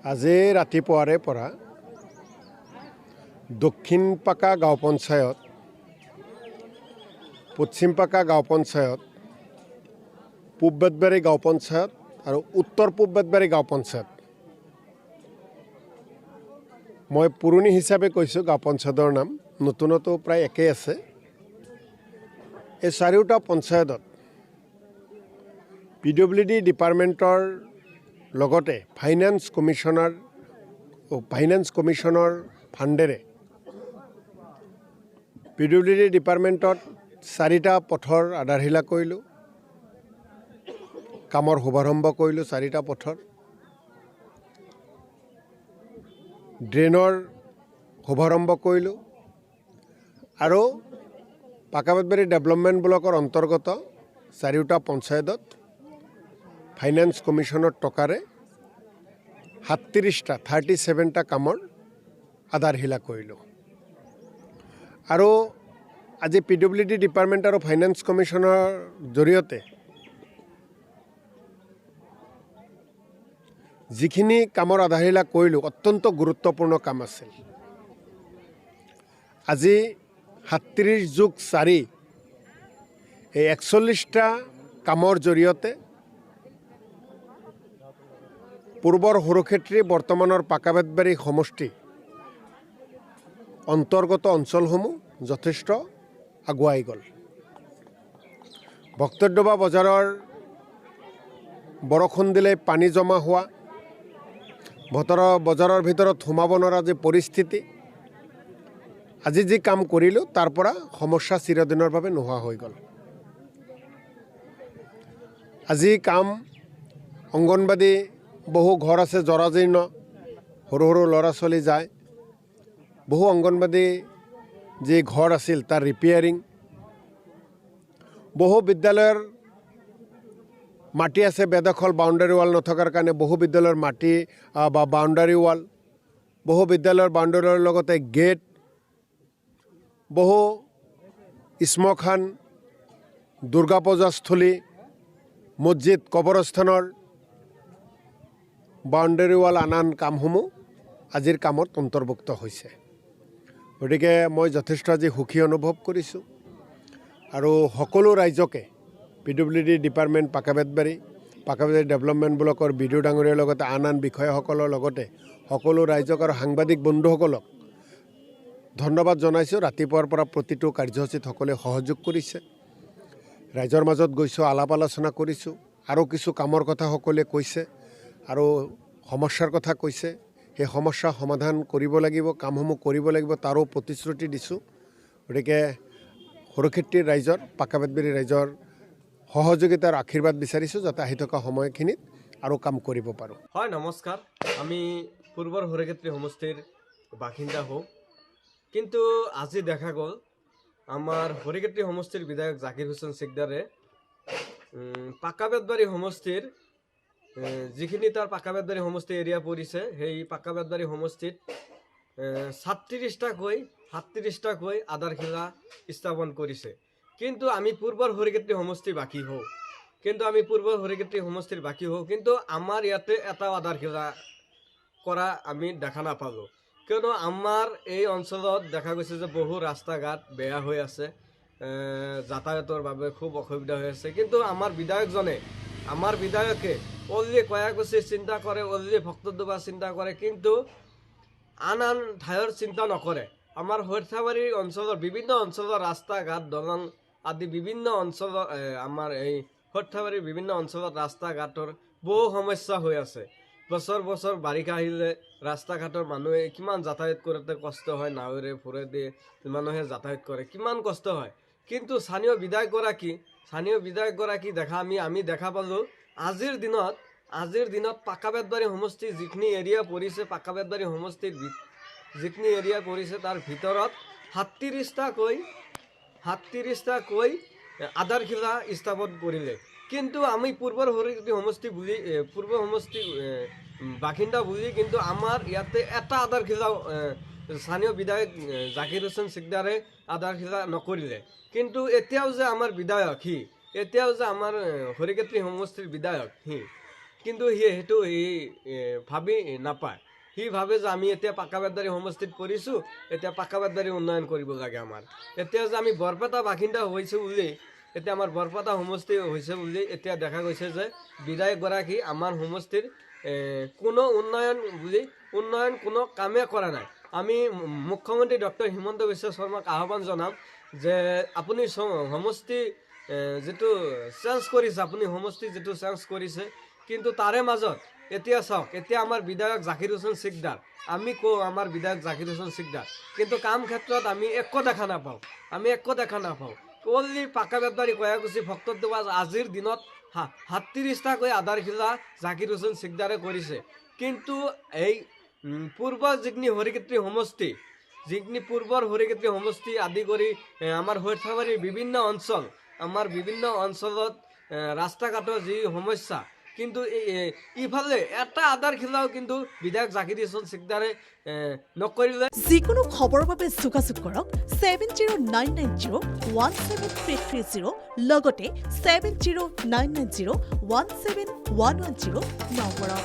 আজি ৰাতিপুৱাৰে পৰা দক্ষিণ পাকা গাঁও পঞ্চায়ত, পশ্চিম পাকা গাঁও পঞ্চায়ত, পূব বেতবাৰী গাঁও পঞ্চায়ত আৰু উত্তৰ পূব বেতবাৰী গাঁও পঞ্চায়ত, মই পুৰণি হিচাপে কৈছোঁ গাঁও পঞ্চায়তৰ নাম, নতুনতো প্ৰায় একেই আছে। এই চাৰিওটা পঞ্চায়তত PWD ডিপাৰ্টমেণ্টৰ লগতে ফাইনেন্স কমিশ্যনৰ ফাণ্ডেৰে PWD ডিপাৰ্টমেণ্টত 4টা পথৰ আধাৰশিলা কৰিলোঁ, কামৰ শুভাৰম্ভ কৰিলোঁ। 4টা পথৰ ড্ৰেইনৰ শুভাৰম্ভ কৰিলোঁ আৰু পাকা বেতবাৰী ডেভেলপমেণ্ট ব্লকৰ অন্তৰ্গত চাৰিওটা পঞ্চায়তত ফাইনেন্স কমিশ্যনৰ টকাৰে 37টা কামৰ আধাৰশিলা কৰিলোঁ। আৰু আজি PWD ডিপাৰ্টমেণ্ট আৰু ফাইনেন্স কমিশ্যনৰ জৰিয়তে যিখিনি কামৰ আধাৰশিলা কৰিলোঁ, অত্যন্ত গুৰুত্বপূৰ্ণ কাম আছিল। আজি 37+4 এই 41টা কামৰ জৰিয়তে পূৰ্বৰ সৰুক্ষেত্ৰী বৰ্তমানৰ পাকা বেতবাৰী সমষ্টি অন্তৰ্গত অঞ্চলসমূহ যথেষ্ট আগুৱাই গ'ল। ভক্তডোবা বজাৰৰ বৰষুণ দিলে পানী জমা হোৱা, বজাৰৰ ভিতৰত সোমাব নোৱাৰা যি পৰিস্থিতি, আজি যি কাম কৰিলোঁ তাৰ পৰা সমস্যা চিৰদিনৰ বাবে নোহোৱা হৈ গ'ল। আজি কাম অংগনবাদী, বহু ঘৰ আছে জৰাজীৰ্ণ, সৰু সৰু ল'ৰা ছোৱালী যায়, বহু অংগনবাদী যি ঘৰ আছিল তাৰ ৰিপেয়াৰিং, বহু বিদ্যালয়ৰ মাটি আছে বেদখল, বাউণ্ডাৰী ৱাল নথকাৰ কাৰণে বহু বিদ্যালয়ৰ মাটি বা বাউণ্ডাৰী ৱাল, বহু বিদ্যালয়ৰ বাউণ্ডাৰী ৱালৰ লগতে গেট, বহু শ্মশান, দুৰ্গা পূজাস্থলী, মছজিদ, কবৰস্থানৰ বাউণ্ডাৰী ৱাল আন কামসমূহ আজিৰ কামত অন্তৰ্ভুক্ত হৈছে। গতিকে মই যথেষ্ট আজি সুখী অনুভৱ কৰিছোঁ আৰু সকলো ৰাইজকে PWD ডিপাৰ্টমেণ্ট পাকা বেতবাৰী ডেভেলপমেণ্ট ব্লকৰ বিডিঅ' ডাঙৰীয়াৰ লগতে আন বিষয়াসকলৰ লগতে সকলো ৰাইজক আৰু সাংবাদিক বন্ধুসকলক ধন্যবাদ জনাইছোঁ। ৰাতিপুৱাৰ পৰা প্ৰতিটো কাৰ্যসূচীত সকলোৱে সহযোগ কৰিছে। ৰাইজৰ মাজত গৈছোঁ, আলাপ আলোচনা কৰিছোঁ, আৰু কিছু কামৰ কথা সকলোৱে কৈছে আৰু সমস্যাৰ কথা কৈছে। সেই সমস্যা সমাধান কৰিব লাগিব, কামসমূহ কৰিব লাগিব, তাৰো প্ৰতিশ্ৰুতি দিছোঁ। গতিকে সৰুক্ষেত্ৰীৰ ৰাইজৰ, পাকা বেতবাৰী ৰাইজৰ সহযোগিতাৰ আশীৰ্বাদ বিচাৰিছোঁ যাতে আহি থকা সময়খিনিত আৰু কাম কৰিব পাৰোঁ। হয়, নমস্কাৰ। আমি পূৰ্বৰ সৰুক্ষেত্ৰী সমষ্টিৰ বাসিন্দা হওঁ, কিন্তু আজি দেখা গ'ল আমাৰ সৰুক্ষেত্ৰী সমষ্টিৰ বিধায়ক জাকিৰ হুছেইন সিকদাৰে পাকা বেতবাৰী সমষ্টিৰ যিখিনি তাৰ পাকা বেতবাৰী সমষ্টি এৰিয়া পৰিছে, সেই পাকা বেতবাৰী সমষ্টিত 37টাকৈ আধাৰশিলা স্থাপন কৰিছে। কিন্তু আমি পূৰ্বৰ সৰুক্ষেত্ৰী সমষ্টি বাকী হওঁ, কিন্তু আমাৰ ইয়াতে এটাও আধাৰশিলা কৰা আমি দেখা নাপালোঁ। কিয়নো আমাৰ এই অঞ্চলত দেখা গৈছে যে বহু ৰাস্তা ঘাট বেয়া হৈ আছে, যাতায়াতৰ বাবে খুব অসুবিধা হৈ আছে। কিন্তু আমাৰ বিধায়কে অনলি কয়াকুছি চিন্তা কৰে, অনলি ভক্তডোবা চিন্তা কৰে, কিন্তু আন ঠাইৰ চিন্তা নকৰে। আমাৰ সৰ্থেবাৰী অঞ্চলৰ বিভিন্ন অঞ্চলৰ ৰাস্তা ঘাট, দলং আদি বিভিন্ন অঞ্চলৰ আমাৰ এই সৰ্থেবাৰীৰ বিভিন্ন অঞ্চলত ৰাস্তা ঘাটৰ বহু সমস্যা হৈ আছে। বছৰ বাৰিষা আহিলে ৰাস্তা ঘাটৰ মানুহে কিমান যাতায়াত কৰোঁতে কষ্ট হয়, নাৱেৰে ফুৰেদি মানুহে যাতায়াত কৰে, কিমান কষ্ট হয়। কিন্তু স্থানীয় বিধায়কগৰাকী আমি দেখা পালোঁ আজিৰ দিনত পাকা বেতবাৰী সমষ্টি যিখিনি এৰিয়া পৰিছে, পাকা বেতবাৰী সমষ্টিৰ যিখিনি এৰিয়া পৰিছে তাৰ ভিতৰত 37টাকৈ আধাৰশিলা স্থাপন কৰিলে। কিন্তু আমি পূৰ্বৰ সমষ্টি বাসিন্দা বুলি কিন্তু আমাৰ ইয়াতে এটা আধাৰশিলা স্থানীয় বিধায়ক জাকিৰ হুছেইন সিকদাৰে আধাৰশিলা নকৰিলে। কিন্তু এতিয়াও যে আমাৰ সৰুক্ষেত্ৰী সমষ্টিৰ বিধায়ক কিন্তু সেইটো ভাবি নাপায়। সি ভাবে যে আমি এতিয়া পাকা বেতবাৰী সমষ্টিত পৰিছোঁ, এতিয়া পাকা বেতবাৰী উন্নয়ন কৰিব লাগে আমাৰ। এতিয়া যে আমি বৰপেটা বাসিন্দা হৈছোঁ বুলি, এতিয়া আমাৰ বৰপেটা সমষ্টি হৈছে বুলি এতিয়া দেখা গৈছে যে বিধায়কগৰাকী আমাৰ সমষ্টিৰ কোনো উন্নয়ন কোনো কামে কৰা নাই। আমি মুখ্যমন্ত্ৰী ডক্টৰ হিমন্ত বিশ্ব শৰ্মাক আহ্বান জনাম যে আপুনি সমষ্টি যিটো চেঞ্জ কৰিছে, আপুনি সমষ্টি যিটো চেঞ্জ কৰিছে, কিন্তু তাৰে মাজত এতিয়া চাওক, এতিয়া আমাৰ বিধায়ক জাকিৰ হুছেইন চিকদাৰ, আমি কওঁ আমাৰ বিধায়ক জাকিৰ হুছেইন চিকদাৰ, কিন্তু কাম ক্ষেত্ৰত আমি একো দেখা নাপাওঁ। অনলি পাকা বেতবাৰী কয়াকুছি ভক্তদ্বাজ আজিৰ দিনত 37টাকৈ আধাৰশিলা জাকিৰ হুছেইন চিকদাৰে কৰিছে। কিন্তু এই পূৰ্বৰ যিখিনি হৰিকেত্ৰী সমষ্টি আদি কৰি আমাৰ সৰ্থেবাৰীৰ বিভিন্ন অঞ্চলত ৰাস্তা ঘাটৰ যি সমস্যা, কিন্তু ইফালে এটা আধাৰশিলাও কিন্তু বিধায়ক জাকিৰ হুছেইন চিকদাৰে নকৰিলে। যিকোনো খবৰৰ বাবে যোগাযোগ কৰক 7099017330 লগতে 7099017110 নম্বৰত।